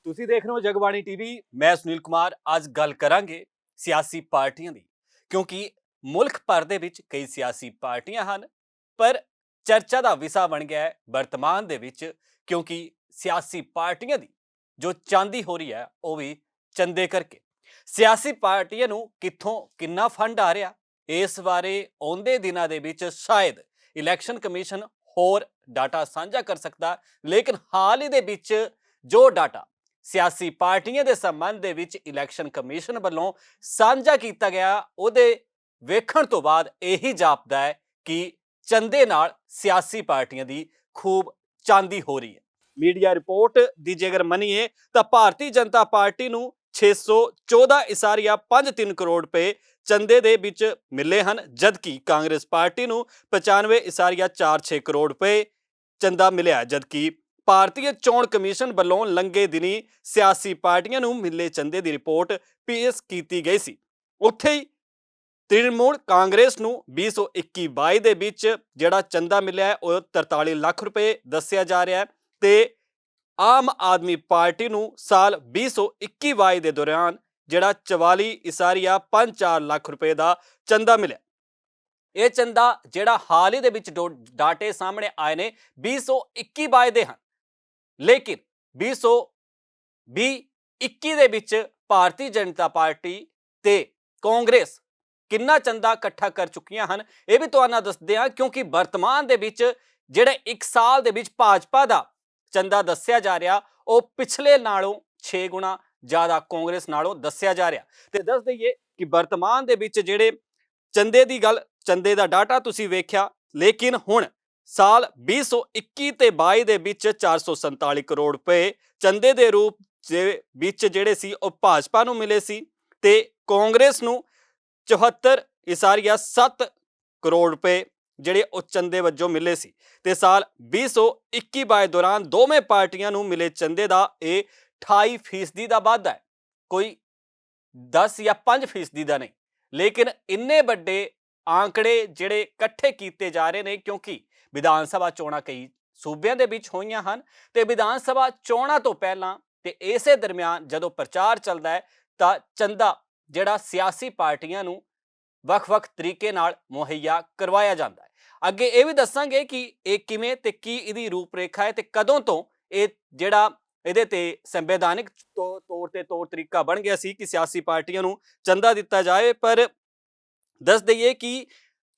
ਤੁਸੀਂ ਦੇਖ ਰਹੇ ਹੋ ਜਗਬਾਣੀ ਟੀਵੀ। ਮੈਂ ਸੁਨੀਲ ਕੁਮਾਰ। ਅੱਜ ਗੱਲ ਕਰਾਂਗੇ ਸਿਆਸੀ ਪਾਰਟੀਆਂ ਦੀ, ਕਿਉਂਕਿ ਮੁਲਕ ਭਰ ਦੇ ਵਿੱਚ ਕਈ ਸਿਆਸੀ ਪਾਰਟੀਆਂ ਹਨ, ਪਰ ਚਰਚਾ ਦਾ ਵਿਸ਼ਾ ਬਣ ਗਿਆ ਹੈ ਵਰਤਮਾਨ ਦੇ ਵਿੱਚ, ਕਿਉਂਕਿ ਸਿਆਸੀ ਪਾਰਟੀਆਂ ਦੀ ਜੋ ਚਾਂਦੀ ਹੋ ਰਹੀ ਹੈ ਉਹ ਵੀ ਚੰਦੇ ਕਰਕੇ। ਸਿਆਸੀ ਪਾਰਟੀਆਂ ਨੂੰ ਕਿੱਥੋਂ ਕਿੰਨਾ ਫੰਡ ਆ ਰਿਹਾ, ਇਸ ਬਾਰੇ ਆਉਂਦੇ ਦਿਨਾਂ ਦੇ ਵਿੱਚ ਸ਼ਾਇਦ ਇਲੈਕਸ਼ਨ ਕਮਿਸ਼ਨ ਹੋਰ ਡਾਟਾ ਸਾਂਝਾ ਕਰ ਸਕਦਾ, ਲੇਕਿਨ ਹਾਲ ਹੀ ਦੇ ਵਿੱਚ ਜੋ ਡਾਟਾ ਸਿਆਸੀ ਪਾਰਟੀਆਂ ਦੇ ਸੰਬੰਧ ਦੇ ਵਿੱਚ ਇਲੈਕਸ਼ਨ ਕਮਿਸ਼ਨ ਵੱਲੋਂ ਸਾਂਝਾ ਕੀਤਾ ਗਿਆ, ਉਹਦੇ ਵੇਖਣ ਤੋਂ ਬਾਅਦ ਇਹੀ ਜਾਪਦਾ ਹੈ ਕਿ ਚੰਦੇ ਨਾਲ ਸਿਆਸੀ ਪਾਰਟੀਆਂ ਦੀ ਖੂਬ ਚਾਂਦੀ ਹੋ ਰਹੀ ਹੈ। ਮੀਡੀਆ ਰਿਪੋਰਟ ਦੀ ਜੇਕਰ ਮੰਨੀਏ ਤਾਂ ਭਾਰਤੀ ਜਨਤਾ ਪਾਰਟੀ ਨੂੰ 614.53 ਕਰੋੜ ਰੁਪਏ ਚੰਦੇ ਦੇ ਵਿੱਚ ਮਿਲੇ ਹਨ, ਜਦਕਿ ਕਾਂਗਰਸ ਪਾਰਟੀ ਨੂੰ 95.46 ਕਰੋੜ ਰੁਪਏ ਚੰਦਾ ਮਿਲਿਆ। ਜਦਕਿ ਭਾਰਤੀ ਚੋਣ ਕਮਿਸ਼ਨ ਵੱਲੋਂ ਲੰਘੇ ਦਿਨੀ ਸਿਆਸੀ ਪਾਰਟੀਆਂ ਨੂੰ ਮਿਲੇ ਚੰਦੇ ਦੀ ਰਿਪੋਰਟ ਪੇਸ਼ ਕੀਤੀ ਗਈ ਸੀ। ਉੱਥੇ ਹੀ ਤ੍ਰਿਣਮੂਲ ਕਾਂਗਰਸ ਨੂੰ 2021-22 ਦੇ ਵਿੱਚ ਜਿਹੜਾ ਚੰਦਾ ਮਿਲਿਆ ਉਹ 43 ਲੱਖ ਰੁਪਏ ਦੱਸਿਆ ਜਾ ਰਿਹਾ ਹੈ, ਤੇ ਆਮ ਆਦਮੀ ਪਾਰਟੀ ਨੂੰ ਸਾਲ 2021-22 ਦੇ ਦੌਰਾਨ ਜਿਹੜਾ 44.54 ਲੱਖ ਰੁਪਏ ਦਾ ਚੰਦਾ ਮਿਲਿਆ। ਇਹ ਚੰਦਾ ਜਿਹੜਾ ਹਾਲ ਹੀ ਦੇ ਵਿੱਚ ਡਾਟੇ ਸਾਹਮਣੇ ਆਏ ਨੇ 2021-22 ਦੇ ਹਨ, ਲੇਕਿਨ 2020-21 ਦੇ ਵਿੱਚ ਭਾਰਤੀ ਜਨਤਾ ਪਾਰਟੀ ਤੇ ਕਾਂਗਰਸ ਕਿੰਨਾ ਚੰਦਾ ਇਕੱਠਾ ਕਰ ਚੁੱਕੀਆਂ ਹਨ ਇਹ ਵੀ ਤੁਹਾਨੂੰ ਦੱਸਦੇ ਹਾਂ, ਕਿਉਂਕਿ ਵਰਤਮਾਨ ਦੇ ਵਿੱਚ ਜਿਹੜੇ 1 ਸਾਲ ਦੇ ਵਿੱਚ ਭਾਜਪਾ ਦਾ ਚੰਦਾ ਦੱਸਿਆ ਜਾ ਰਿਹਾ ਉਹ ਪਿਛਲੇ ਨਾਲੋਂ 6 ਗੁਣਾ ਜ਼ਿਆਦਾ ਕਾਂਗਰਸ ਨਾਲੋਂ ਦੱਸਿਆ ਜਾ ਰਿਹਾ। ਤੇ ਦੱਸ ਦਈਏ ਕਿ ਵਰਤਮਾਨ ਦੇ ਵਿੱਚ ਜਿਹੜੇ ਚੰਦੇ ਦੀ ਗੱਲ, ਚੰਦੇ ਦਾ ਡਾਟਾ ਤੁਸੀਂ ਵੇਖਿਆ, ਲੇਕਿਨ ਹੁਣ ਸਾਲ 2021 ਤੇ 22 ਦੇ ਵਿੱਚ 447 ਕਰੋੜ ਰੁਪਏ ਚੰਦੇ ਦੇ ਰੂਪ ਦੇ ਵਿੱਚ ਜਿਹੜੇ ਸੀ ਉਹ ਭਾਜਪਾ ਨੂੰ ਮਿਲੇ ਸੀ, ਤੇ ਕਾਂਗਰਸ ਨੂੰ 74.7 ਕਰੋੜ ਰੁਪਏ ਜਿਹੜੇ ਉਹ ਚੰਦੇ ਵਜੋਂ ਮਿਲੇ ਸੀ। ਤੇ ਸਾਲ 2021-22 ਦੌਰਾਨ ਦੋਵੇਂ ਪਾਰਟੀਆਂ ਨੂੰ ਮਿਲੇ ਚੰਦੇ ਦਾ ਇਹ 28% ਦਾ ਵਾਧਾ ਹੈ, ਕੋਈ 10 ਜਾਂ 5% ਦਾ ਨਹੀਂ। ਲੇਕਿਨ ਇੰਨੇ ਵੱਡੇ ਆંકੜੇ ਜਿਹੜੇ ਇਕੱਠੇ ਕੀਤੇ ਜਾ ਰਹੇ ਨੇ, ਕਿਉਂਕਿ ਵਿਧਾਨ ਸਭਾ ਚੋਣਾਂ ਕਈ ਸੂਬਿਆਂ ਦੇ ਵਿੱਚ ਹੋਈਆਂ ਹਨ, ਤੇ ਵਿਧਾਨ ਸਭਾ ਚੋਣਾਂ ਤੋਂ ਪਹਿਲਾਂ ਤੇ ਇਸੇ ਦਰਮਿਆਨ ਜਦੋਂ ਪ੍ਰਚਾਰ ਚੱਲਦਾ ਹੈ ਤਾਂ ਚੰਦਾ ਜਿਹੜਾ ਸਿਆਸੀ ਪਾਰਟੀਆਂ ਨੂੰ ਵੱਖ-ਵੱਖ ਤਰੀਕੇ ਨਾਲ ਮੁਹੱਈਆ ਕਰਵਾਇਆ ਜਾਂਦਾ ਹੈ। ਅੱਗੇ ਇਹ ਵੀ ਦੱਸਾਂਗੇ ਕਿ ਇਹ ਕਿਵੇਂ ਤੇ ਕੀ ਇਹਦੀ ਰੂਪਰੇਖਾ ਹੈ, ਤੇ ਕਦੋਂ ਤੋਂ ਇਹ ਜਿਹੜਾ ਇਹਦੇ ਤੇ ਸੰਵਿਧਾਨਿਕ ਤੌਰ ਤੇ ਤਰੀਕਾ ਬਣ ਗਿਆ ਸੀ ਕਿ ਸਿਆਸੀ ਪਾਰਟੀਆਂ ਨੂੰ ਚੰਦਾ ਦਿੱਤਾ ਜਾਏ। ਪਰ ਦੱਸ ਦਈਏ ਕਿ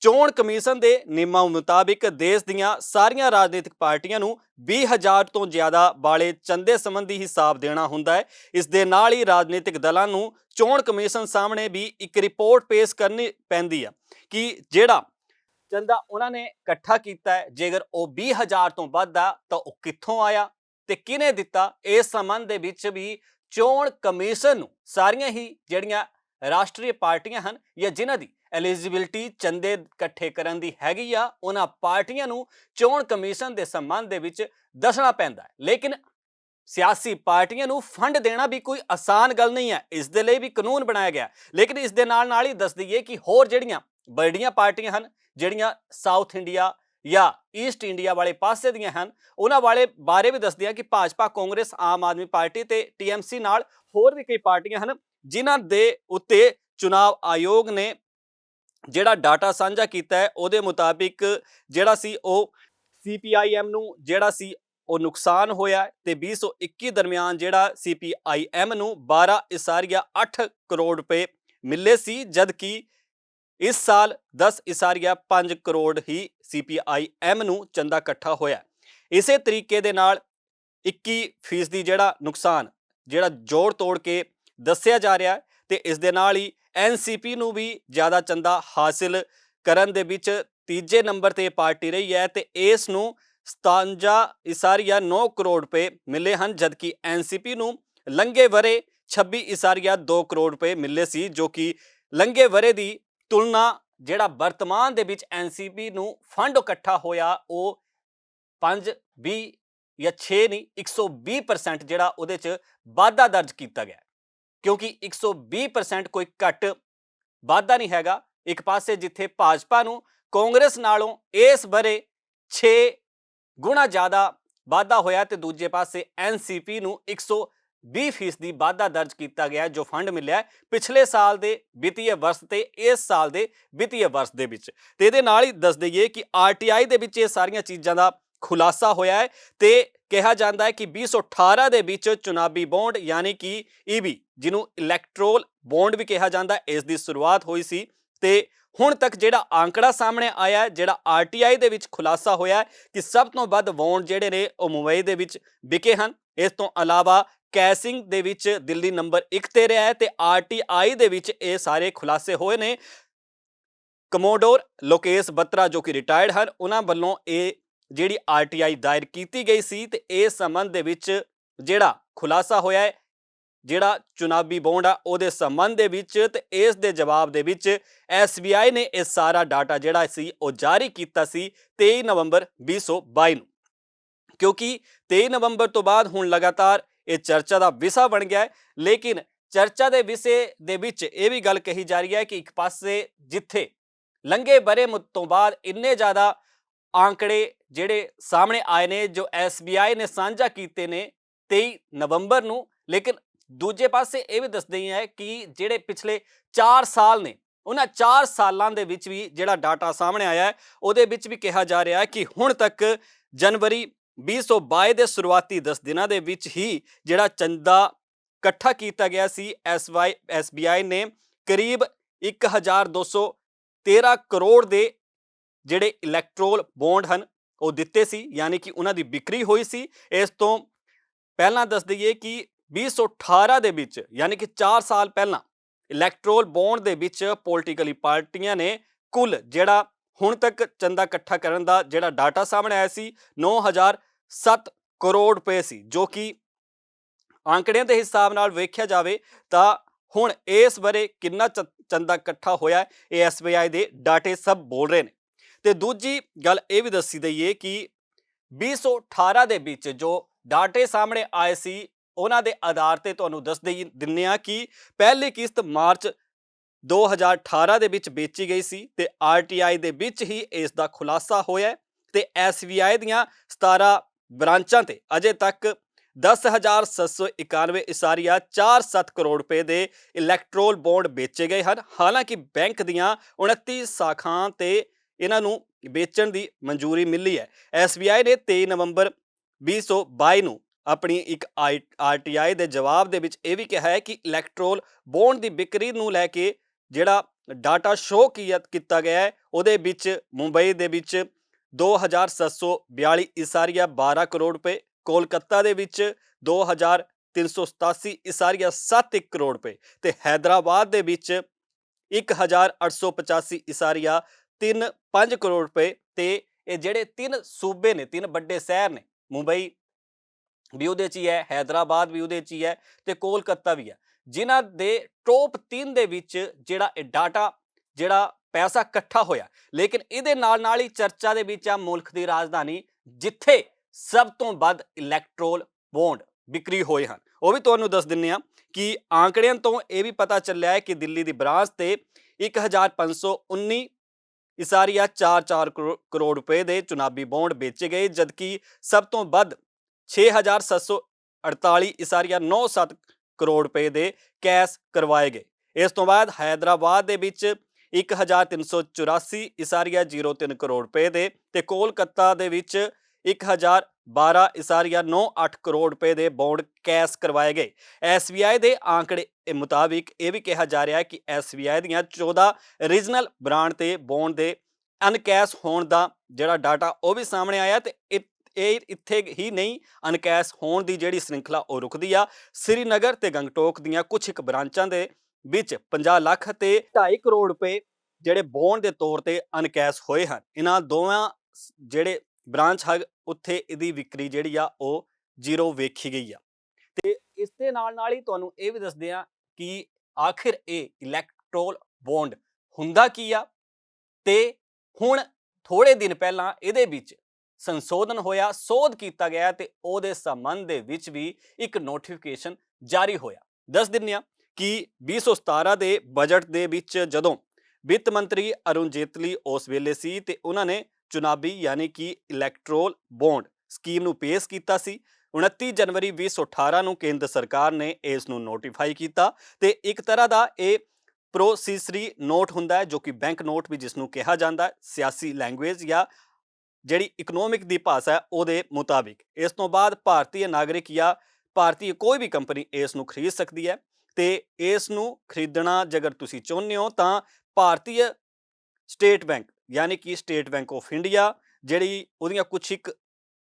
ਚੋਣ ਕਮਿਸ਼ਨ ਦੇ ਨਿਯਮਾਂ ਮੁਤਾਬਿਕ ਦੇਸ਼ ਦੀਆਂ ਸਾਰੀਆਂ ਰਾਜਨੀਤਿਕ ਪਾਰਟੀਆਂ ਨੂੰ 20,000 ਤੋਂ ਜ਼ਿਆਦਾ ਵਾਲੇ ਚੰਦੇ ਸੰਬੰਧੀ ਹਿਸਾਬ ਦੇਣਾ ਹੁੰਦਾ ਹੈ। ਇਸ ਦੇ ਨਾਲ ਹੀ ਰਾਜਨੀਤਿਕ ਦਲਾਂ ਨੂੰ ਚੋਣ ਕਮਿਸ਼ਨ ਸਾਹਮਣੇ ਵੀ ਇੱਕ ਰਿਪੋਰਟ ਪੇਸ਼ ਕਰਨੀ ਪੈਂਦੀ ਹੈ ਕਿ ਜਿਹੜਾ ਚੰਦਾ ਉਹਨਾਂ ਨੇ ਇਕੱਠਾ ਕੀਤਾ ਹੈ, ਜੇਕਰ ਉਹ 20,000 ਤੋਂ ਵੱਧ ਆ ਤਾਂ ਉਹ ਕਿੱਥੋਂ ਆਇਆ ਤੇ ਕਿਹਨੇ ਦਿੱਤਾ। ਇਸ ਸੰਬੰਧ ਦੇ ਵਿੱਚ ਵੀ ਚੋਣ ਕਮਿਸ਼ਨ ਨੂੰ ਸਾਰੀਆਂ ਹੀ ਜਿਹੜੀਆਂ ਰਾਸ਼ਟਰੀ ਪਾਰਟੀਆਂ ਹਨ ਜਾਂ ਜਿਨ੍ਹਾਂ ਦੀ ਐਲੀਜੀਬਿਲਿਟੀ ਚੰਦੇ ਇਕੱਠੇ ਕਰਨ ਦੀ ਹੈਗੀ ਆ, ਉਹਨਾਂ ਪਾਰਟੀਆਂ ਨੂੰ ਚੋਣ ਕਮਿਸ਼ਨ ਦੇ ਸੰਬੰਧ ਦੇ ਵਿੱਚ ਦੱਸਣਾ ਪੈਂਦਾ ਹੈ। ਲੇਕਿਨ ਸਿਆਸੀ ਪਾਰਟੀਆਂ ਨੂੰ ਫੰਡ ਦੇਣਾ ਵੀ ਕੋਈ ਆਸਾਨ ਗੱਲ ਨਹੀਂ ਹੈ, ਇਸ ਦੇ ਲਈ ਵੀ ਕਾਨੂੰਨ ਬਣਾਇਆ ਗਿਆ। ਲੇਕਿਨ ਇਸ ਦੇ ਨਾਲ ਹੀ ਦੱਸ ਦਈਏ ਕਿ ਹੋਰ ਜਿਹੜੀਆਂ ਵੱਡੀਆਂ ਪਾਰਟੀਆਂ ਹਨ, ਜਿਹੜੀਆਂ ਸਾਊਥ ਇੰਡੀਆ ਜਾਂ ਈਸਟ ਇੰਡੀਆ ਵਾਲੇ ਪਾਸੇ ਦੀਆਂ ਹਨ, ਉਹਨਾਂ ਵਾਲੇ ਬਾਰੇ ਵੀ ਦੱਸਦੇ ਆ ਕਿ ਭਾਜਪਾ, ਕਾਂਗਰਸ, ਆਮ ਆਦਮੀ ਪਾਰਟੀ ਤੇ TMC ਨਾਲ ਹੋਰ ਵੀ ਕਈ ਪਾਰਟੀਆਂ ਹਨ, ਜਿਨ੍ਹਾਂ ਦੇ ਉੱਤੇ ਚੁਣਾਵ ਆਯੋਗ ਨੇ ਜਿਹੜਾ ਡਾਟਾ ਸਾਂਝਾ ਕੀਤਾ ਹੈ ਉਹਦੇ ਮੁਤਾਬਿਕ ਜਿਹੜਾ ਸੀ ਉਹ CPIM ਨੂੰ ਜਿਹੜਾ ਸੀ ਉਹ ਨੁਕਸਾਨ ਹੋਇਆ, ਤੇ 2021 ਦਰਮਿਆਨ ਜਿਹੜਾ CPIM ਨੂੰ 12.8 ਕਰੋੜ ਰੁਪਏ ਮਿਲੇ ਸੀ, ਜਦਕਿ ਇਸ ਸਾਲ 10.5 ਕਰੋੜ ਹੀ CPIM ਨੂੰ ਚੰਦਾ ਇਕੱਠਾ ਹੋਇਆ। ਇਸੇ ਤਰੀਕੇ ਦੇ ਨਾਲ 21% ਜਿਹੜਾ ਨੁਕਸਾਨ ਜਿਹੜਾ ਜੋੜ ਤੋੜ ਕੇ ਦੱਸਿਆ ਜਾ ਰਿਹਾ ਹੈ, ਤੇ ਇਸ ਦੇ ਨਾਲ ਹੀ NCP ਨੂੰ ਵੀ ਜ਼ਿਆਦਾ ਚੰਦਾ ਹਾਸਿਲ ਕਰਨ ਦੇ ਵਿੱਚ ਤੀਜੇ ਨੰਬਰ ਤੇ ਪਾਰਟੀ ਰਹੀ ਹੈ, ਤੇ ਇਸ ਨੂੰ 57.9 ਕਰੋੜ ਰੁਪਏ ਮਿਲੇ ਹਨ, ਜਦਕਿ NCP ਨੂੰ ਲੰਘੇ ਵਰੇ 26.2 ਕਰੋੜ ਰੁਪਏ ਮਿਲੇ ਸੀ, ਜੋ ਕਿ ਲੰਘੇ ਵਰੇ ਦੀ ਤੁਲਨਾ ਜਿਹੜਾ ਵਰਤਮਾਨ ਦੇ ਵਿੱਚ NCP ਨੂੰ ਫੰਡ ਇਕੱਠਾ ਹੋਇਆ ਉਹ 5-20 ਜਾਂ 6 ਨਹੀਂ 120% ਜਿਹੜਾ ਉਹਦੇ 'ਚ ਵਾਧਾ ਦਰਜ ਕੀਤਾ ਗਿਆ, ਕਿਉਂਕਿ 120% ਕੋਈ ਘੱਟ ਵਾਧਾ ਨਹੀਂ ਹੈਗਾ। ਇੱਕ ਪਾਸੇ ਜਿੱਥੇ ਭਾਜਪਾ ਨੂੰ ਕਾਂਗਰਸ ਨਾਲੋਂ ਇਸ ਬਾਰੇ 6 ਗੁਣਾ ਜ਼ਿਆਦਾ ਵਾਧਾ ਹੋਇਆ, ਤੇ ਦੂਜੇ ਪਾਸੇ NCP ਨੂੰ 20% ਵਾਧਾ ਦਰਜ ਕੀਤਾ ਗਿਆ ਜੋ ਫੰਡ ਮਿਲਿਆ ਪਿਛਲੇ ਸਾਲ ਦੇ ਵਿੱਤੀ ਵਰਸ਼ ਤੇ ਇਸ ਸਾਲ ਦੇ ਵਿੱਤੀ ਵਰਸ਼ ਦੇ ਵਿੱਚ। ਤੇ ਇਹਦੇ ਨਾਲ ਹੀ ਦੱਸ ਦਈਏ ਕਿ ਆਰਟੀਆਈ ਦੇ ਵਿੱਚ ਇਹ ਸਾਰੀਆਂ ਚੀਜ਼ਾਂ ਦਾ ਖੁਲਾਸਾ ਹੋਇਆ ਹੈ ਤੇ ਕਿਹਾ ਜਾਂਦਾ ਹੈ ਕਿ 2018 ਦੇ ਵਿੱਚ ਚੁਣਾਵੀ ਬੌਂਡ ਯਾਨੀ ਕਿ ਈਬੀ ਜਿਹਨੂੰ ਇਲੈਕਟਰੋਲ ਬੌਂਡ ਵੀ ਕਿਹਾ ਜਾਂਦਾ, ਇਸ ਦੀ ਸ਼ੁਰੂਆਤ ਹੋਈ ਸੀ ਤੇ ਹੁਣ ਤੱਕ ਜਿਹੜਾ ਆંકੜਾ ਸਾਹਮਣੇ ਆਇਆ, ਜਿਹੜਾ ਆਰਟੀਆਈ ਦੇ ਵਿੱਚ ਖੁਲਾਸਾ ਹੋਇਆ ਕਿ ਸਭ ਤੋਂ ਵੱਧ ਬੌਂਡ ਜਿਹੜੇ ਨੇ ਉਹ ਮੁੰਬਈ ਦੇ ਵਿੱਚ ਵਿਕੇ ਹਨ। ਇਸ ਤੋਂ ਇਲਾਵਾ ਕੈਸਿੰਗ ਦੇ ਵਿੱਚ ਦਿੱਲੀ ਨੰਬਰ 1 ਤੇ ਰਿਹਾ ਹੈ ਤੇ ਆਰਟੀਆਈ ਦੇ ਵਿੱਚ ਇਹ ਸਾਰੇ ਖੁਲਾਸੇ ਹੋਏ ਨੇ। ਕਮੋਡੋਰ ਲੋਕੇਸ਼ ਬੱਤਰਾ ਜੋ ਕਿ ਰਿਟਾਇਰਡ ਹਨ, ਉਹਨਾਂ ਵੱਲੋਂ ਇਹ ਜਿਹੜੀ ਆਰਟੀਆਈ ਦਾਇਰ ਕੀਤੀ ਗਈ ਸੀ ਤੇ ਇਸ ਸੰਬੰਧ ਦੇ ਵਿੱਚ ਜਿਹੜਾ ਖੁਲਾਸਾ ਹੋਇਆ ਹੈ ਜਿਹੜਾ ਚੁਣਾਵੀ ਬੌਂਡ ਆ ਉਹਦੇ ਸੰਬੰਧ ਦੇ ਵਿੱਚ, ਤੇ ਇਸ ਦੇ ਜਵਾਬ ਦੇ ਵਿੱਚ SBI ਨੇ ਇਹ ਸਾਰਾ ਡਾਟਾ ਜਿਹੜਾ ਸੀ ਉਹ ਜਾਰੀ ਕੀਤਾ ਸੀ 23 ਨਵੰਬਰ 2022 ਨੂੰ। ਕਿਉਂਕਿ 23 ਨਵੰਬਰ ਤੋਂ ਬਾਅਦ ਹੁਣ ਲਗਾਤਾਰ ਇਹ ਚਰਚਾ ਦਾ ਵਿਸ਼ਾ ਬਣ ਗਿਆ ਹੈ। ਲੇਕਿਨ ਚਰਚਾ ਦੇ ਵਿਸ਼ੇ ਦੇ ਵਿੱਚ ਇਹ ਵੀ ਗੱਲ ਕਹੀ ਜਾ ਰਹੀ ਹੈ ਕਿ ਇੱਕ ਪਾਸੇ ਜਿੱਥੇ ਲੰਘੇ ਬਰੇ ਤੋਂ ਬਾਅਦ ਇੰਨੇ ਜ਼ਿਆਦਾ ਆંકੜੇ ਜਿਹੜੇ ਸਾਹਮਣੇ ਆਏ ਨੇ ਜੋ SBI ਨੇ ਸਾਂਝਾ ਕੀਤੇ ਨੇ 23 ਨਵੰਬਰ ਨੂੰ, ਲੇਕਿਨ ਦੂਜੇ ਪਾਸੇ ਇਹ ਵੀ ਦੱਸਦੇ ਹੈ ਕਿ ਜਿਹੜੇ ਪਿਛਲੇ 4 ਸਾਲ ਨੇ ਉਹਨਾਂ 4 ਸਾਲਾਂ ਦੇ ਵਿੱਚ ਵੀ ਜਿਹੜਾ ਡਾਟਾ ਸਾਹਮਣੇ ਆਇਆ ਹੈ ਉਹਦੇ ਵਿੱਚ ਵੀ ਕਿਹਾ ਜਾ ਰਿਹਾ ਹੈ ਕਿ ਹੁਣ ਤੱਕ ਜਨਵਰੀ 2022 ਦੇ ਸ਼ੁਰੂਆਤੀ 10 ਦਿਨਾਂ ਦੇ ਵਿੱਚ ਹੀ ਜਿਹੜਾ ਚੰਦਾ ਇਕੱਠਾ ਕੀਤਾ ਗਿਆ ਸੀ SBI ਨੇ ਕਰੀਬ 1213 ਕਰੋੜ ਦੇ ਜਿਹੜੇ ਇਲੈਕਟਰੋਲ ਬੌਂਡ ਹਨ ਉਹ ਦਿੱਤੇ ਸੀ, ਯਾਨੀ ਕਿ ਉਹਨਾਂ ਦੀ ਵਿਕਰੀ ਹੋਈ ਸੀ। ਇਸ ਤੋਂ ਪਹਿਲਾਂ ਦੱਸ ਦਈਏ ਕਿ 2018 ਦੇ ਵਿੱਚ ਯਾਨੀ ਕਿ 4 ਸਾਲ ਪਹਿਲਾਂ ਇਲੈਕਟਰੋਲ ਬੌਂਡ ਦੇ ਵਿੱਚ ਪੋਲੀਟੀਕਲੀ ਪਾਰਟੀਆਂ ਨੇ ਕੁੱਲ ਜਿਹੜਾ ਹੁਣ ਤੱਕ ਚੰਦਾ ਇਕੱਠਾ ਕਰਨ ਦਾ ਜਿਹੜਾ ਡਾਟਾ ਸਾਹਮਣੇ ਆਇਆ ਸੀ 9007 ਕਰੋੜ ਰੁਪਏ ਸੀ, ਜੋ ਕਿ ਆંકੜਿਆਂ ਦੇ ਹਿਸਾਬ ਨਾਲ ਵੇਖਿਆ ਜਾਵੇ ਤਾਂ ਹੁਣ ਇਸ ਬਾਰੇ ਕਿੰਨਾ ਚੰਦਾ ਇਕੱਠਾ ਹੋਇਆ ਇਹ SBI ਦੇ ਡਾਟੇ ਸਭ ਬੋਲ ਰਹੇ ਨੇ। ਤੇ ਦੂਜੀ ਗੱਲ ਇਹ ਵੀ ਦੱਸੀ ਦਈਏ ਕਿ 2018 ਦੇ ਵਿੱਚ ਜੋ ਡਾਟੇ ਸਾਹਮਣੇ ਆਏ ਸੀ ਉਹਨਾਂ ਦੇ ਆਧਾਰ ਤੇ ਤੁਹਾਨੂੰ ਦੱਸ ਦਿੰਦੇ ਹਾਂ ਕਿ ਪਹਿਲੀ ਕਿਸ਼ਤ ਮਾਰਚ 2018 ਦੇ ਵਿੱਚ ਵੇਚੀ ਗਈ ਸੀ ਤੇ ਆਰਟੀਆਈ ਦੇ ਵਿੱਚ ਹੀ ਇਸ ਦਾ ਖੁਲਾਸਾ ਹੋਇਆ ਤੇ SBI ਦੀਆਂ 17 ਬ੍ਰਾਂਚਾਂ ਤੇ ਅਜੇ ਤੱਕ 10,791.47 ਕਰੋੜ ਰੁਪਏ ਦੇ ਇਲੈਕਟਰੋਲ ਬੌਂਡ ਵੇਚੇ ਗਏ ਹਨ। ਹਾਲਾਂਕਿ ਬੈਂਕ ਦੀਆਂ 29 ਸ਼ਾਖਾਵਾਂ ਤੇ ਇਹਨਾਂ ਨੂੰ ਵੇਚਣ ਦੀ ਮਨਜ਼ੂਰੀ ਮਿਲੀ ਹੈ। SBI ਨੇ 23 ਨਵੰਬਰ 2022 ਨੂੰ ਆਪਣੀ ਇੱਕ ਆਰਟੀਆਈ ਦੇ ਜਵਾਬ ਦੇ ਵਿੱਚ ਇਹ ਵੀ ਕਿਹਾ ਹੈ ਕਿ ਇਲੈਕਟਰੋਲ ਬੌਂਡ ਦੀ ਵਿਕਰੀ ਨੂੰ ਲੈ ਕੇ ਜਿਹੜਾ ਡਾਟਾ ਸ਼ੋਅ ਕੀਤਾ ਗਿਆ ਹੈ ਉਹਦੇ ਵਿੱਚ ਮੁੰਬਈ ਦੇ ਵਿੱਚ 2,742.12 ਕਰੋੜ ਰੁਪਏ, ਕੋਲਕਾਤਾ ਦੇ ਵਿੱਚ 2,387.71 ਕਰੋੜ ਰੁਪਏ ਤੇ ਹੈਦਰਾਬਾਦ ਦੇ ਵਿੱਚ 1,885.35 ਕਰੋੜ ਰੁਪਏ। ਤੇ ਇਹ ਜਿਹੜੇ 3 ਸੂਬੇ ਨੇ, 3 ਵੱਡੇ ਸ਼ਹਿਰ ਨੇ, ਮੁੰਬਈ ਵੀ ਉਹਦੇ 'ਚ ਹੀ ਹੈ, ਹੈਦਰਾਬਾਦ ਵੀ ਉਹਦੇ 'ਚ ਹੀ ਹੈ ਤੇ ਕੋਲਕਾਤਾ ਵੀ ਹੈ, ਜਿਨ੍ਹਾਂ ਦੇ ਟੌਪ 3 ਦੇ ਵਿੱਚ ਜਿਹੜਾ ਇਹ ਡਾਟਾ ਜਿਹੜਾ ਪੈਸਾ ਇਕੱਠਾ ਹੋਇਆ। ਲੇਕਿਨ ਇਹਦੇ ਨਾਲ ਹੀ ਚਰਚਾ ਦੇ ਵਿੱਚ ਆ ਮੁਲਕ ਦੀ ਰਾਜਧਾਨੀ ਜਿੱਥੇ ਸਭ ਤੋਂ ਵੱਧ ਇਲੈਕਟਰੋਲ ਬੌਂਡ ਵਿਕਰੀ ਹੋਏ ਹਨ, ਉਹ ਵੀ ਤੁਹਾਨੂੰ ਦੱਸ ਦਿੰਦੇ ਹਾਂ ਕਿ ਆંકੜਿਆਂ ਤੋਂ ਇਹ ਵੀ ਪਤਾ ਚੱਲਿਆ ਹੈ ਕਿ ਦਿੱਲੀ ਦੀ ਬ੍ਰਾਂਚ ਤੇ 1,519.44 ਕਰੋੜ ਰੁਪਏ ਦੇ ਚੁਣਾਵੀ ਬੌਂਡ ਵੇਚੇ ਗਏ, ਜਦਕਿ ਸਭ ਤੋਂ ਵੱਧ 6,748.97 ਕਰੋੜ ਰੁਪਏ ਦੇ ਕੈਸ਼ ਕਰਵਾਏ ਗਏ। ਇਸ ਤੋਂ ਬਾਅਦ ਹੈਦਰਾਬਾਦ ਦੇ ਵਿੱਚ 1,384.03 ਕਰੋੜ ਰੁਪਏ ਦੇ ਤੇ ਕੋਲਕਾਤਾ ਦੇ ਵਿੱਚ 1,012.98 ਕਰੋੜ ਰੁਪਏ ਦੇ ਬੌਂਡ ਕੈਸ਼ ਕਰਵਾਏ ਗਏ। SBI ਦੇ ਆંકੜੇ ਮੁਤਾਬਿਕ ਇਹ ਵੀ ਕਿਹਾ ਜਾ ਰਿਹਾ ਹੈ ਕਿ SBI ਦੀਆਂ 14 ਰੀਜਨਲ ਬ੍ਰਾਂਡ ਤੇ ਬੌਂਡ ਦੇ ਅਨਕੈਸ਼ ਹੋਣ ਦਾ ਜਿਹੜਾ ਡਾਟਾ ਉਹ ਵੀ ਸਾਹਮਣੇ ਆਇਆ ਤੇ ਇਹ ਇੱਥੇ ਹੀ ਨਹੀਂ, ਅਨਕੈਸ਼ ਹੋਣ ਦੀ ਜਿਹੜੀ ਸ਼੍ਰਿੰਖਲਾ ਉਹ ਰੁਕਦੀ ਆ। ਸ੍ਰੀਨਗਰ ਤੇ ਗੰਗਟੋਕ ਦੀਆਂ ਕੁਝ ਇੱਕ ਬ੍ਰਾਂਚਾਂ ਦੇ ਵਿੱਚ 50 ਲੱਖ ਤੇ 2.5 ਕਰੋੜ ਰੁਪਏ ਜਿਹੜੇ ਬੌਂਡ ਦੇ ਤੌਰ ਤੇ ਅਨਕੈਸ਼ ਹੋਏ ਹਨ। ਇਹਨਾਂ ਦੋਵਾਂ ਜਿਹੜੇ ਬ੍ਰਾਂਚ ਹੈ ਉੱਥੇ ਇਹਦੀ ਵਿਕਰੀ ਜਿਹੜੀ ਆ ਉਹ 0 ਵੇਖੀ ਗਈ ਆ। ਤੇ ਇਸ ਦੇ ਨਾਲ ਹੀ ਤੁਹਾਨੂੰ ਇਹ ਵੀ ਦੱਸਦੇ ਆ ਕਿ ਆਖਿਰ ਇਹ ਇਲੈਕਟਰੋਲ ਬੌਂਡ ਹੁੰਦਾ ਕੀ ਆ। ਤੇ ਹੁਣ ਥੋੜੇ ਦਿਨ ਪਹਿਲਾਂ ਇਹਦੇ ਵਿੱਚ ਸੰਸ਼ੋਧਨ ਹੋਇਆ, ਸੋਧ ਕੀਤਾ ਗਿਆ ਤੇ ਉਹਦੇ ਸੰਬੰਧ ਦੇ ਵਿੱਚ ਵੀ ਇੱਕ ਨੋਟੀਫਿਕੇਸ਼ਨ ਜਾਰੀ ਹੋਇਆ। ਦੱਸ ਦਿੰਦੇ ਆ ਕਿ 2017 ਦੇ ਬਜਟ ਦੇ ਵਿੱਚ ਜਦੋਂ ਵਿੱਤ ਮੰਤਰੀ ਅਰੁਣ ਜੇਤਲੀ ਉਸ ਵੇਲੇ ਸੀ ਤੇ ਉਹਨਾਂ ਨੇ ਚੁਣਾਵੀ ਯਾਨੀ ਕਿ ਇਲੈਕਟਰੋਲ ਬੌਂਡ ਸਕੀਮ ਨੂੰ ਪੇਸ਼ ਕੀਤਾ ਸੀ। 29 ਜਨਵਰੀ 2018 ਨੂੰ ਕੇਂਦਰ ਸਰਕਾਰ ਨੇ ਇਸ ਨੂੰ ਨੋਟੀਫਾਈ ਕੀਤਾ ਤੇ ਇੱਕ ਤਰ੍ਹਾਂ ਦਾ ਇਹ ਪ੍ਰੋਸੀਸਰੀ ਨੋਟ ਹੁੰਦਾ ਹੈ, ਜੋ ਕਿ ਬੈਂਕ ਨੋਟ ਵੀ ਜਿਸ ਨੂੰ ਕਿਹਾ ਜਾਂਦਾ ਹੈ, ਸਿਆਸੀ ਲੈਂਗੁਏਜ ਜਾਂ ਜਿਹੜੀ ਇਕਨੋਮਿਕ ਦੀ ਭਾਸ਼ਾ ਹੈ ਉਹਦੇ ਮੁਤਾਬਿਕ। ਇਸ ਤੋਂ ਬਾਅਦ ਭਾਰਤੀ ਨਾਗਰਿਕ ਜਾਂ ਭਾਰਤੀ ਕੋਈ ਵੀ ਕੰਪਨੀ ਇਸ ਨੂੰ ਖਰੀਦ ਸਕਦੀ ਹੈ ਤੇ ਇਸ ਨੂੰ ਖਰੀਦਣਾ ਜੇਕਰ ਤੁਸੀਂ ਚਾਹੁੰਦੇ ਹੋ ਤਾਂ ਭਾਰਤੀ ਸਟੇਟ ਬੈਂਕ ਯਾਨੀ ਕਿ ਸਟੇਟ ਬੈਂਕ ਆਫ ਇੰਡੀਆ ਜਿਹੜੀ ਉਹਦੀਆਂ ਕੁਛ ਇੱਕ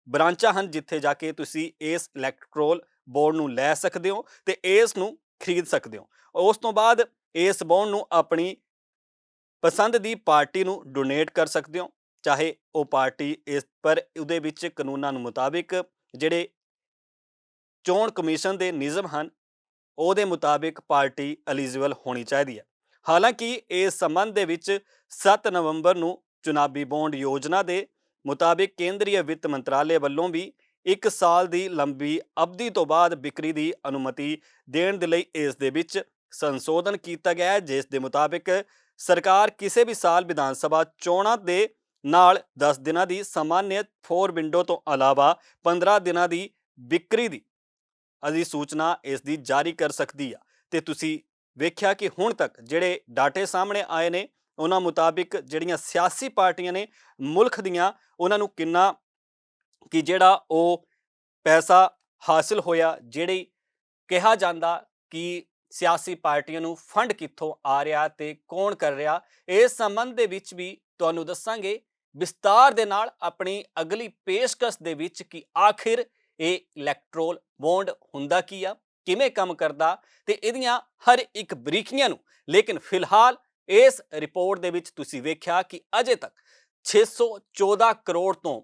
ਬ੍ਰਾਂਚਾਂ ਹਨ ਜਿੱਥੇ ਜਾ ਕੇ ਤੁਸੀਂ ਇਸ ਇਲੈਕਟ੍ਰੋਲ ਬੌਂਡ ਨੂੰ ਲੈ ਸਕਦੇ ਹੋ ਤੇ ਇਸ ਨੂੰ ਖਰੀਦ ਸਕਦੇ ਹੋ। ਉਸ ਤੋਂ ਬਾਅਦ ਇਸ ਬੌਂਡ ਨੂੰ ਆਪਣੀ ਪਸੰਦ ਦੀ ਪਾਰਟੀ ਨੂੰ ਡੋਨੇਟ ਕਰ ਸਕਦੇ ਹੋ, ਚਾਹੇ ਉਹ ਪਾਰਟੀ ਇਸ ਪਰ ਉਹਦੇ ਵਿੱਚ ਕਾਨੂੰਨਾਂ ਨੂੰ ਮੁਤਾਬਿਕ ਜਿਹੜੇ ਚੋਣ ਕਮਿਸ਼ਨ ਦੇ ਨਿਯਮ ਹਨ ਉਹਦੇ ਮੁਤਾਬਿਕ ਪਾਰਟੀ ਐਲੀਜੀਬਲ ਹੋਣੀ ਚਾਹੀਦੀ ਹੈ। ਹਾਲਾਂਕਿ ਇਸ ਸੰਬੰਧ ਦੇ ਵਿੱਚ 7 ਨਵੰਬਰ ਨੂੰ ਚੁਣਾਵੀ ਬੌਂਡ ਯੋਜਨਾ ਦੇ ਮੁਤਾਬਿਕ ਕੇਂਦਰੀ ਵਿੱਤ ਮੰਤਰਾਲੇ ਵੱਲੋਂ ਵੀ 1 ਸਾਲ ਦੀ ਲੰਬੀ ਅਵਧੀ ਤੋਂ ਬਾਅਦ ਵਿਕਰੀ ਦੀ ਅਨੁਮਤੀ ਦੇਣ ਦੇ ਲਈ ਇਸ ਦੇ ਵਿੱਚ ਸੰਸ਼ੋਧਨ ਕੀਤਾ ਗਿਆ ਹੈ, ਜਿਸ ਦੇ ਮੁਤਾਬਿਕ ਸਰਕਾਰ ਕਿਸੇ ਵੀ ਸਾਲ ਵਿਧਾਨ ਸਭਾ ਚੋਣਾਂ ਦੇ ਨਾਲ 10 ਦਿਨਾਂ ਦੀ ਸਾਮਾਨਯ 4 ਵਿੰਡੋ ਤੋਂ ਇਲਾਵਾ 15 ਦਿਨਾਂ ਦੀ ਵਿਕਰੀ ਦੀ ਅਧਿਸੂਚਨਾ ਇਸ ਦੀ ਜਾਰੀ ਕਰ ਸਕਦੀ ਆ। ਤੇ ਤੁਸੀਂ ਵੇਖਿਆ ਕਿ ਹੁਣ ਤੱਕ ਜਿਹੜੇ ਡਾਟੇ ਸਾਹਮਣੇ ਆਏ ਨੇ ਉਹਨਾਂ ਮੁਤਾਬਿਕ ਜਿਹੜੀਆਂ ਸਿਆਸੀ ਪਾਰਟੀਆਂ ਨੇ ਮੁਲਕ ਦੀਆਂ ਉਹਨਾਂ ਨੂੰ ਕਿੰਨਾ ਕਿ ਜਿਹੜਾ ਉਹ ਪੈਸਾ ਹਾਸਿਲ ਹੋਇਆ, ਜਿਹੜੀ ਕਿਹਾ ਜਾਂਦਾ ਕਿ ਸਿਆਸੀ ਪਾਰਟੀਆਂ ਨੂੰ ਫੰਡ ਕਿੱਥੋਂ ਆ ਰਿਹਾ ਤੇ ਕੌਣ ਕਰ ਰਿਹਾ, ਇਸ ਸੰਬੰਧ ਦੇ ਵਿੱਚ ਵੀ ਤੁਹਾਨੂੰ ਦੱਸਾਂਗੇ ਵਿਸਤਾਰ ਦੇ ਨਾਲ ਆਪਣੀ ਅਗਲੀ ਪੇਸ਼ਕਸ਼ ਦੇ ਵਿੱਚ ਕਿ ਆਖਿਰ ਇਹ ਇਲੈਕਟ੍ਰੋਲ ਬੌਂਡ ਹੁੰਦਾ ਕੀ ਆ, ਕਿਵੇਂ ਕੰਮ ਕਰਦਾ ਤੇ ਇਹਦੀਆਂ ਹਰ ਇੱਕ ਬਰੀਕੀਆਂ ਨੂੰ। ਲੇਕਿਨ ਫਿਲਹਾਲ ਇਸ ਰਿਪੋਰਟ ਦੇ ਵਿੱਚ ਤੁਸੀਂ ਵੇਖਿਆ ਕਿ ਅਜੇ ਤੱਕ 614 ਕਰੋੜ ਤੋਂ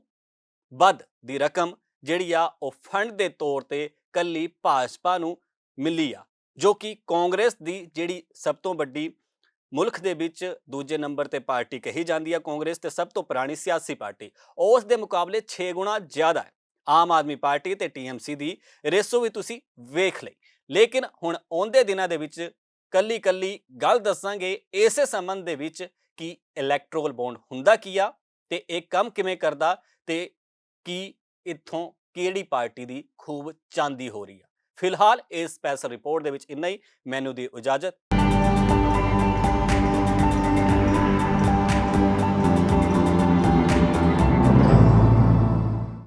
ਵੱਧ ਦੀ ਰਕਮ ਜਿਹੜੀ ਆ ਉਹ ਫੰਡ ਦੇ ਤੌਰ ਤੇ ਕੱਲੀ ਭਾਜਪਾ ਨੂੰ ਮਿਲੀ ਆ, ਜੋ ਕਿ ਕਾਂਗਰਸ ਦੀ ਜਿਹੜੀ ਸਭ ਤੋਂ ਵੱਡੀ ਮੁਲਕ ਦੇ ਵਿੱਚ ਦੂਜੇ ਨੰਬਰ ਤੇ ਪਾਰਟੀ ਕਹੀ ਜਾਂਦੀ ਹੈ ਕਾਂਗਰਸ ਤੇ ਸਭ ਤੋਂ ਪੁਰਾਣੀ ਸਿਆਸੀ ਪਾਰਟੀ, ਉਸ ਦੇ ਮੁਕਾਬਲੇ 6 ਗੁਣਾ ਜ਼ਿਆਦਾ ਹੈ। ਆਮ ਆਦਮੀ ਪਾਰਟੀ ਤੇ TMC ਦੀ ਰੇਸੋ ਵੀ ਤੁਸੀਂ ਵੇਖ ਲਈ। ਲੇਕਿਨ ਹੁਣ ਆਉਂਦੇ ਦਿਨਾਂ ਦੇ ਵਿੱਚ ਕੱਲੀ ਗੱਲ ਦੱਸਾਂਗੇ ਇਸੇ ਸੰਬੰਧ ਦੇ ਵਿੱਚ ਕਿ ਇਲੈਕਟ੍ਰੋਲ ਬੌਂਡ ਹੁੰਦਾ ਕੀ ਆ ਤੇ ਇਹ ਕੰਮ ਕਿਵੇਂ ਕਰਦਾ ਤੇ ਕੀ ਇੱਥੋਂ ਕਿਹੜੀ ਪਾਰਟੀ ਦੀ ਖੂਬ ਚਾਂਦੀ ਹੋ ਰਹੀ ਆ। ਫਿਲਹਾਲ ਇਸ ਸਪੈਸ਼ਲ ਰਿਪੋਰਟ ਦੇ ਵਿੱਚ ਇੰਨਾ ਹੀ। ਮੈਨੂੰ ਦੀ ਇਜਾਜ਼ਤ।